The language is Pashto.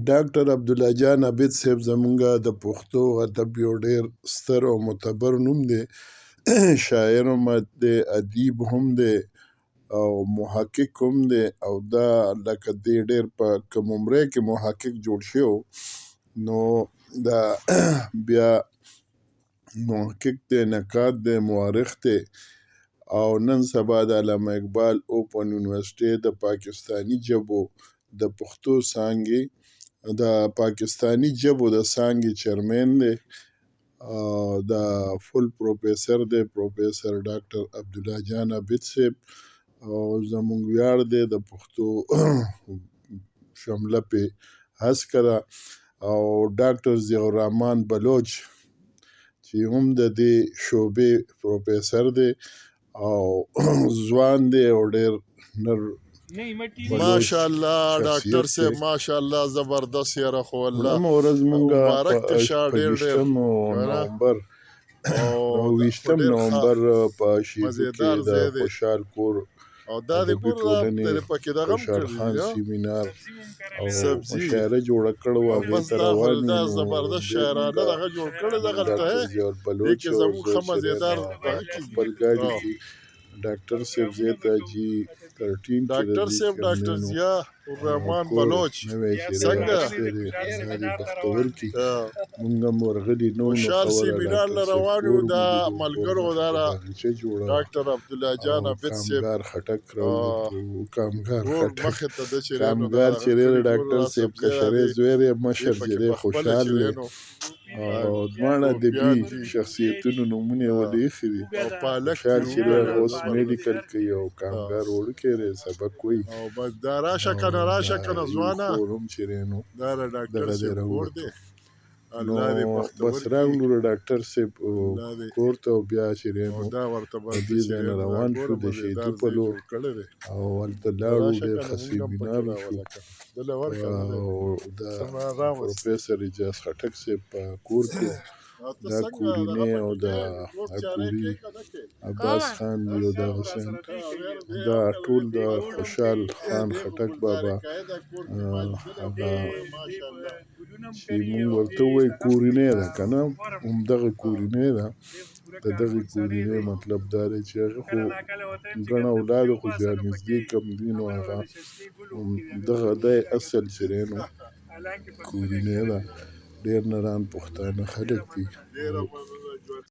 ډاکټر عبدالله جان عابد صاحب زمونږه د پښتو ادب یو ډېر ستر او معتبر نوم دی. شاعر هم دی، ادیب هم دی او محقق هم دی، او دا لکه دی ډېر په کم عمرۍ کې محقق جوړ شوی و، نو دا بیا محقق دی، نقاد دی، مورخ دی، او نن سبا د علامه اقبال اوپن یونیورسټۍ د پاکستاني ژبو د پښتو څانګې د پاکستاني ژبو د څانګې چیرمن دی، د فل پروفیسر دی، پروفیسر ډاکټر عبدالله جان عابد صاحب، او زموږ ویاړ دی د پښتو شمله پې هسکه ده. او ډاکټر ضیاء الرحمن بلوچ چې هم د دې شعبې پروفیسر دی او ځوان دی او ډېر نر ماشاءالله ډاکټر صاحب ماشاءالله زبردست یاره خو الله ورځ مونږه مبارک ته شه ډېر ډېر نومبر په شیدو کې د خوشحال کور او دا د کور د پکې دغه خوشحال خان سیمینار او مشاعره جوړه کړې وه، هغې ته روان یو. دا زبردست شاعرانه دغه جوړ کړی دغه ته دی کې زموږ ښه مزېدار خپل ګاډي کې ډاکټر صاحب زه ته جي 13 ډاکټر صاحب ډاکټر ضیاء الرحمن بلوچ څنګه بختور کې مونږ هم ورغلي نو خوشحال سیمینار له روان یو دا ملګرو دا ډاکټر عبدالله جان عابد صاحب خټک کامګار چې ډاکټر صاحب کشرې زوی دی، مشر چې دی خوشحال دی، او دواړه ادبي شخصیتونو نومونه یې ولې ایښي دي. خوشحال چې دی اوس میډیکل کوي او کامګار وړوکی دی، سبق وایي. دا راشه کنه راشه کنه ځوانه روم چې دی نو دا ډاکټر صاحب کور دی. نو بس راغلو د ډاکټر صاحب کور ته، او بیا چې دی نو دې ځای نه روان شو د شهیدي په لور، او هلته لاړو ډېر ښه سیمینار وشو. او د پروفیسر اجاز خټک صاحب په کور کې دا کورینې او د اکوري عباس خان او د حسین دا ټول د خوشحال خان خټک بابا هغه چې مونږ ورته ووایو کورینې ده که نه، همدغه کورینې ده. د دغې کورینې مطلب دا دی چې هغه خو ګڼ اولادو خو بیا نږدې کم دي، نو هغه دغه دی اصل چې دی نو کورینې ده. ډېر نران پښتانه خلک دي.